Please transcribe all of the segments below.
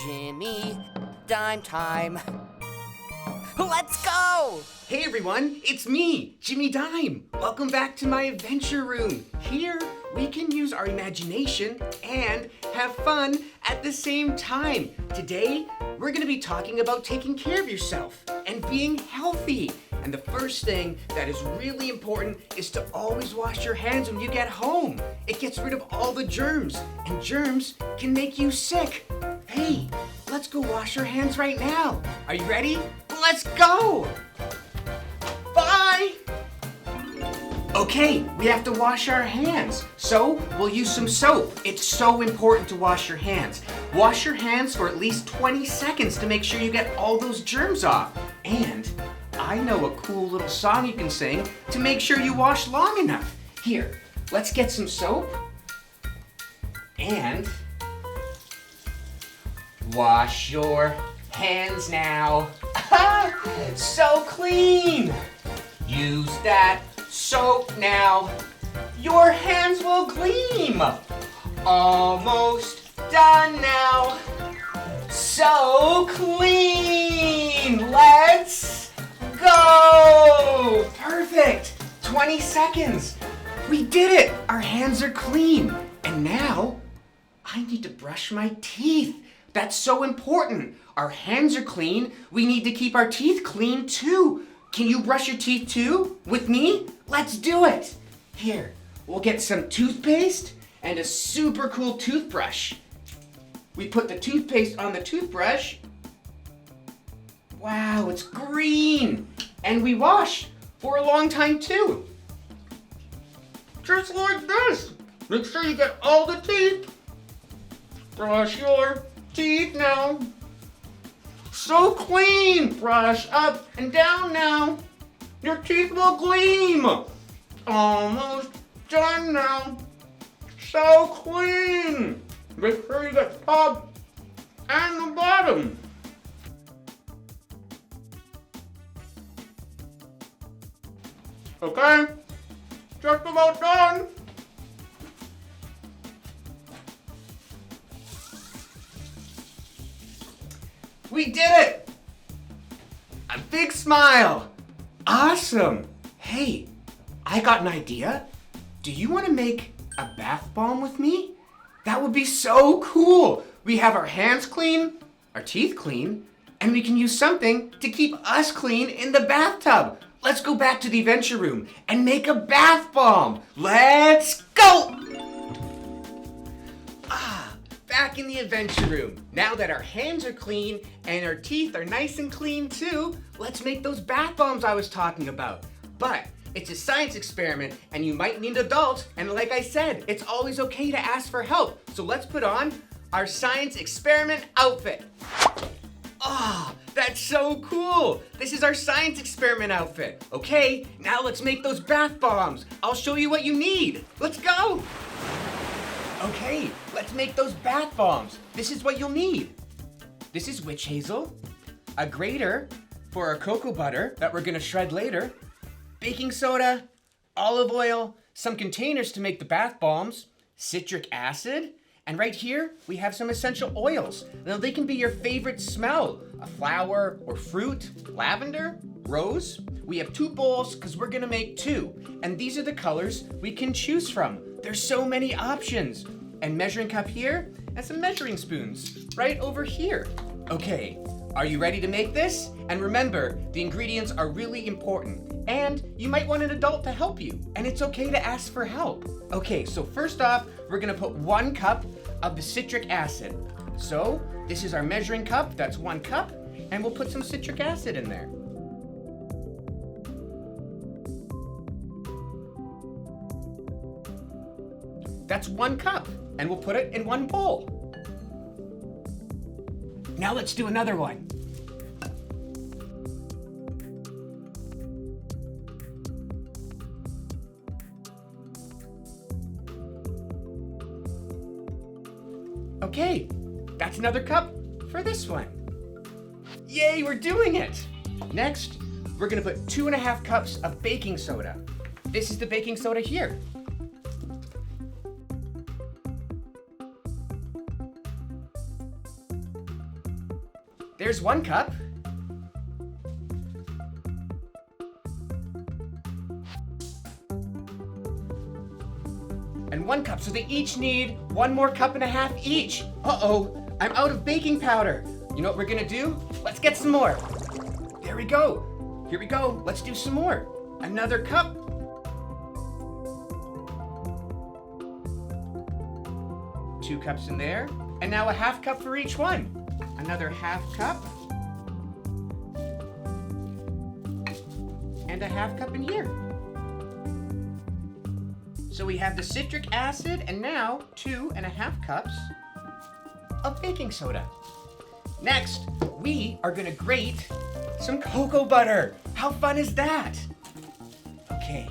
Jimmy, dime time. Let's go! Hey everyone, it's me, Jimmy Dime. Welcome back to my adventure room. Here, we can use our imagination and have fun at the same time. Today, we're gonna be talking about taking care of yourself and being healthy. And the first thing that is really important is to always wash your hands when you get home. It gets rid of all the germs, and germs can make you sick. Hey, let's go wash our hands right now. Are you ready? Let's go! Bye! Okay, we have to wash our hands. So, we'll use some soap. It's so important to wash your hands. Wash your hands for at least 20 seconds to make sure you get all those germs off. And I know a cool little song you can sing to make sure you wash long enough. Here, let's get some soap. And wash your hands now. So clean! Use that soap now. Your hands will gleam. Almost done now. So clean! Let's go! Perfect! 20 seconds. We did it! Our hands are clean. And now, I need to brush my teeth. That's so important. Our hands are clean. We need to keep our teeth clean too. Can you brush your teeth too? With me? Let's do it. Here, we'll get some toothpaste and a super cool toothbrush. We put the toothpaste on the toothbrush. Wow, it's green. And we wash for a long time too. Just like this. Make sure you get all the teeth. Brush your teeth now. So clean. Brush up and down now. Your teeth will gleam. Almost done now. So clean. Make sure you get top and the bottom. Okay, just about done. We did it! A big smile! Awesome! Hey, I got an idea. Do you want to make a bath bomb with me? That would be so cool! We have our hands clean, our teeth clean, and we can use something to keep us clean in the bathtub. Let's go back to the adventure room and make a bath bomb. Let's go! Back in the adventure room. Now that our hands are clean and our teeth are nice and clean too, let's make those bath bombs I was talking about. But it's a science experiment and you might need adults, and like I said, it's always okay to ask for help. So let's put on our science experiment outfit. That's so cool! This is our science experiment outfit. Okay, now let's make those bath bombs. I'll show you what you need. Let's go! Okay, let's make those bath bombs. This is what you'll need. This is witch hazel, a grater for our cocoa butter that we're gonna shred later, baking soda, olive oil, some containers to make the bath bombs, citric acid, and right here, we have some essential oils. Now they can be your favorite smell, a flower or fruit, lavender, rose. We have 2 bowls because we're gonna make 2. And these are the colors we can choose from. There's so many options. And measuring cup here, and some measuring spoons right over here. Okay, are you ready to make this? And remember, the ingredients are really important. And you might want an adult to help you. And it's okay to ask for help. Okay, so first off, we're gonna put 1 cup of the citric acid. So this is our measuring cup, that's 1 cup, and we'll put some citric acid in there. That's 1 cup, and we'll put it in 1 bowl. Now let's do another one. Okay, that's another cup for this one. Yay, we're doing it! Next, we're gonna put 2.5 cups of baking soda. This is the baking soda here. there's 1 cup. And 1 cup, so they each need 1 more cup and a half each. Uh-oh, I'm out of baking powder. You know what we're gonna do? Let's get some more. There we go. Here we go, let's do some more. Another cup. Two cups in there. And now a half cup for each one. Another half cup. And a half cup in here. So we have the citric acid and now 2.5 cups of baking soda. Next, we are gonna grate some cocoa butter. How fun is that? Okay.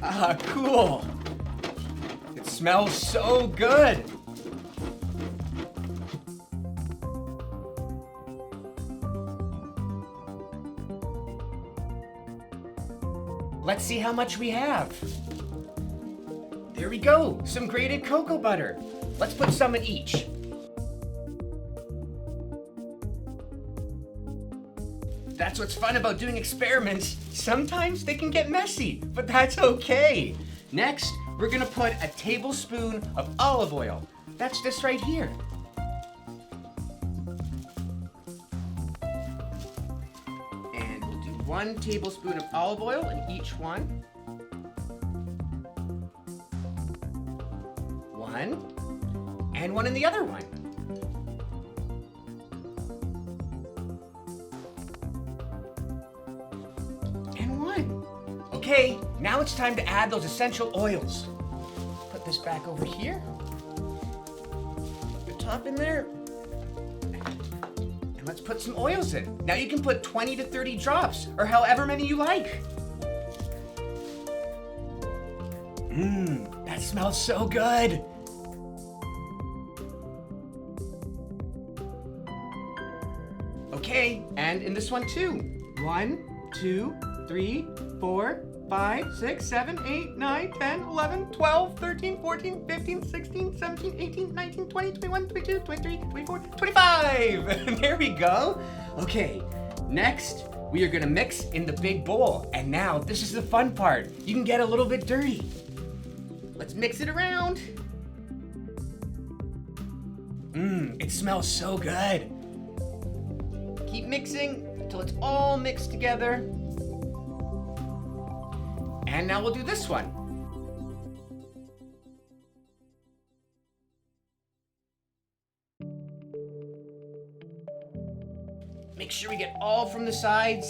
Ah, cool. It smells so good. Let's see how much we have. There we go, some grated cocoa butter. Let's put some in each. That's what's fun about doing experiments. Sometimes they can get messy, but that's okay. Next, we're gonna put a tablespoon of olive oil. That's this right here. And we'll do 1 tablespoon of olive oil in each one. 1, and 1 in the other one. And 1. Okay, now it's time to add those essential oils. Put this back over here. The top in there. And let's put some oils in. Now you can put 20 to 30 drops, or however many you like. That smells so good. Okay, and in this one too. 1, 2, 3, 4, 5, 6, 7, 8, 9, 10, 11, 12, 13, 14, 15, 16, 17, 18, 19, 20, 21, 22, 23, 24, 25. There we go. Okay, next we are gonna mix in the big bowl. And now this is the fun part. You can get a little bit dirty. Let's mix it around. It smells so good. Keep mixing until it's all mixed together. And now we'll do this one. Make sure we get all from the sides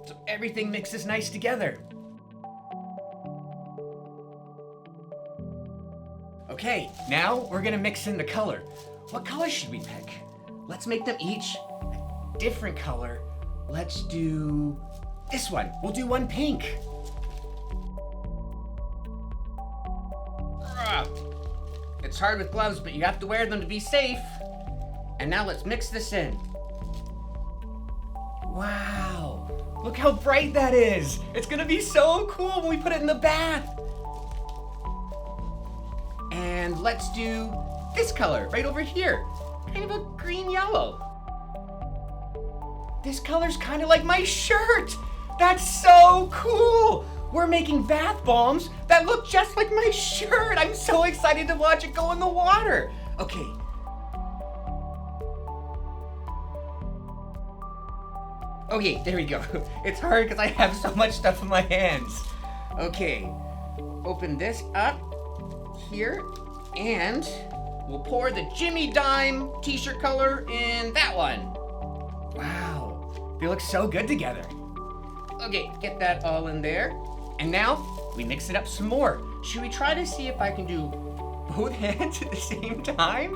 so everything mixes nice together. Okay, now we're gonna mix in the color. What color should we pick? Let's make them each a different color. Let's do this one. We'll do 1 pink. It's hard with gloves, but you have to wear them to be safe. And now let's mix this in. Wow, look how bright that is. It's gonna be so cool when we put it in the bath. And let's do this color right over here. Kind of a green yellow. This color's kind of like my shirt. That's so cool. We're making bath bombs that look just like my shirt. I'm so excited to watch it go in the water. Okay. Okay, there we go. It's hard because I have so much stuff in my hands. Okay, open this up here and we'll pour the Jimmy Dime t-shirt color in that one. Wow, they look so good together. Okay, get that all in there. And now we mix it up some more. Should we try to see if I can do both hands at the same time?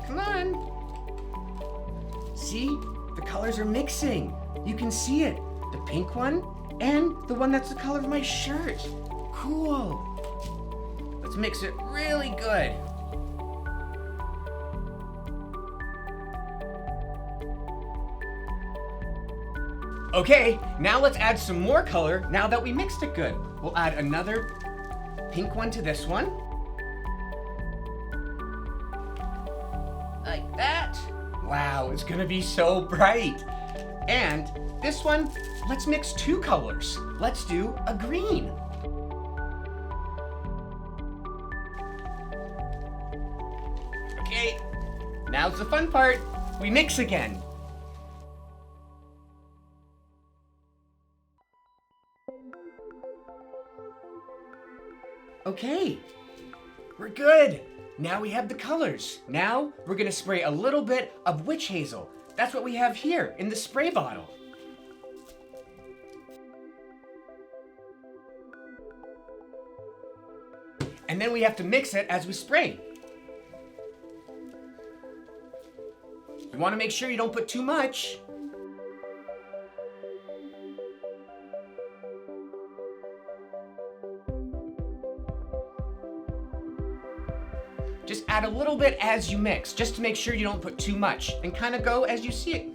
Come on. See, the colors are mixing. You can see it. The pink one and the one that's the color of my shirt. Cool. Let's mix it really good. Okay, now let's add some more color now that we mixed it good. We'll add another pink one to this one. like that. Wow, it's gonna be so bright. And this one, let's mix 2 colors. Let's do a green. Okay, now's the fun part. We mix again. Okay, we're good. Now we have the colors. Now we're gonna spray a little bit of witch hazel. That's what we have here in the spray bottle. And then we have to mix it as we spray. You wanna make sure you don't put too much. Just add a little bit as you mix, just to make sure you don't put too much, and kind of go as you see it.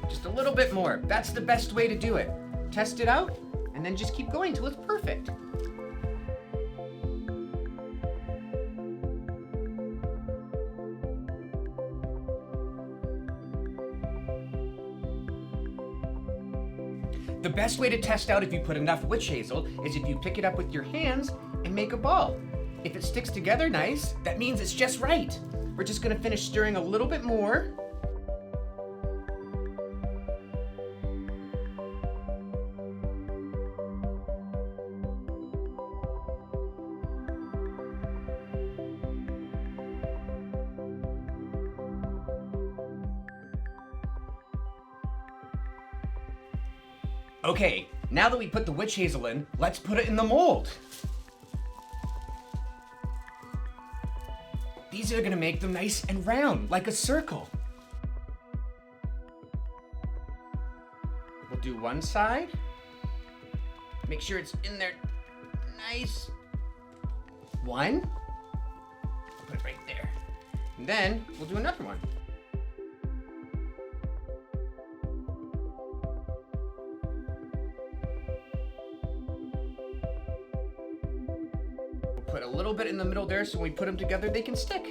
Just a little bit more. That's the best way to do it. Test it out, and then just keep going till it's perfect. The best way to test out if you put enough witch hazel is if you pick it up with your hands and make a ball. If it sticks together nice, that means it's just right. We're just gonna finish stirring a little bit more. Okay, now that we put the witch hazel in, let's put it in the mold. These are gonna make them nice and round, like a circle. We'll do one side. Make sure it's in there nice. One. Put it right there. And then we'll do another one. Put a little bit in the middle there so when we put them together they can stick.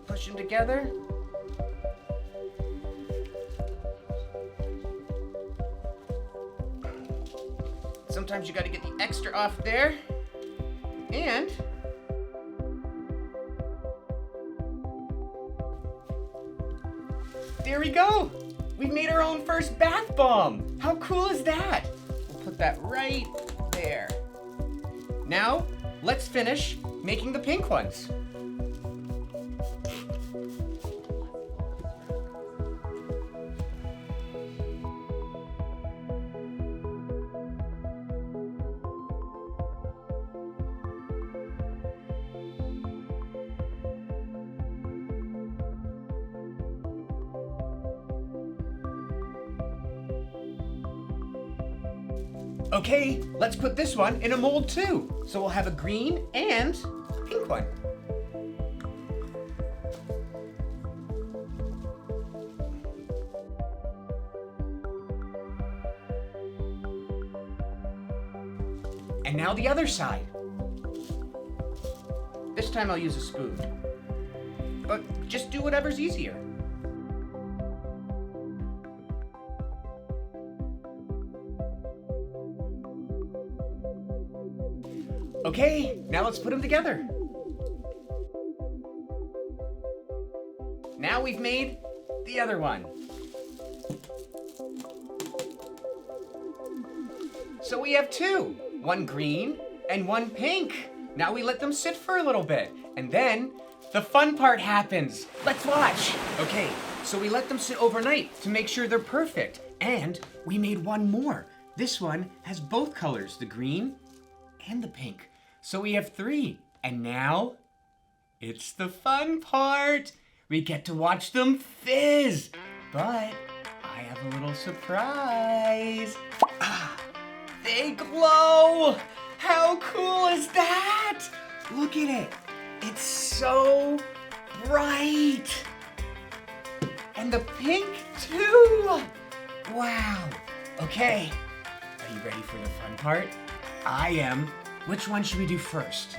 Push them together. Sometimes you gotta get the extra off there. And there we go. We've made our own first bath bomb. How cool is that? We'll put that right there. Now, let's finish making the pink ones. Okay, let's put this one in a mold too. So we'll have a green and a pink one. And now the other side. This time I'll use a spoon. But just do whatever's easier. Okay, now let's put them together. Now we've made the other one. So we have two, one green and one pink. Now we let them sit for a little bit, and then the fun part happens. Let's watch. Okay, so we let them sit overnight to make sure they're perfect, and we made one more. This one has both colors, the green and the pink. So we have three, and now it's the fun part. We get to watch them fizz. But I have a little surprise. They glow! How cool is that? Look at it. It's so bright. And the pink too. Wow. Okay. Are you ready for the fun part? I am. Which one should we do first?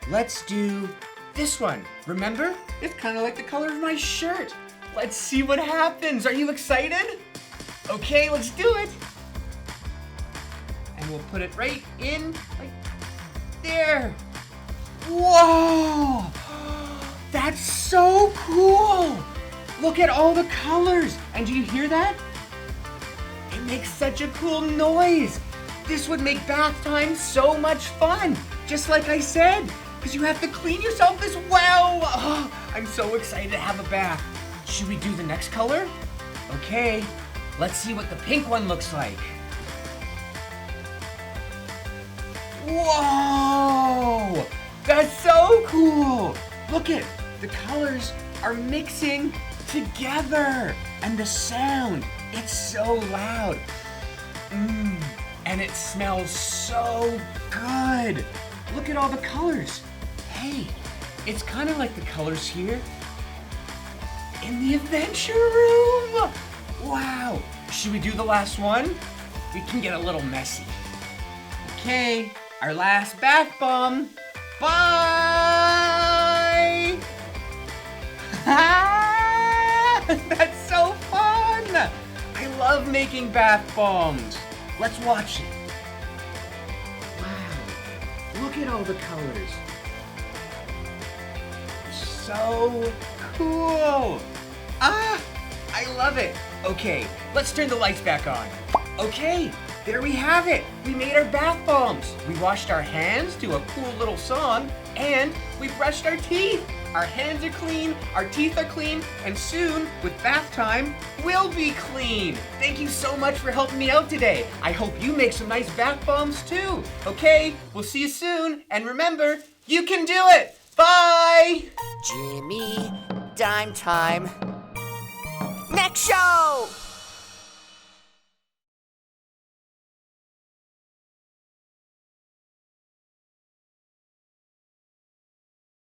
Let's do this one. Remember? It's kind of like the color of my shirt. Let's see what happens. Are you excited? Okay, let's do it. And we'll put it right in, like there. Whoa! That's so cool! Look at all the colors. And do you hear that? It makes such a cool noise. This would make bath time so much fun. Just like I said, because you have to clean yourself as well. Oh, I'm so excited to have a bath. Should we do the next color? Okay, let's see what the pink one looks like. Whoa! That's so cool! Look at, the colors are mixing together. And the sound, it's so loud. And it smells so good. Look at all the colors. Hey, it's kind of like the colors here in the adventure room. Wow. Should we do the last one? We can get a little messy. Okay, our last bath bomb. Bye! That's so fun! I love making bath bombs. Let's watch it. Wow, look at all the colors. So cool. I love it. Okay, let's turn the lights back on. Okay, there we have it. We made our bath bombs. We washed our hands to a cool little song, and we brushed our teeth. Our hands are clean, our teeth are clean, and soon, with bath time, we'll be clean. Thank you so much for helping me out today. I hope you make some nice bath bombs too. Okay, we'll see you soon, and remember, you can do it. Bye! Jimmy, dime time. Next show!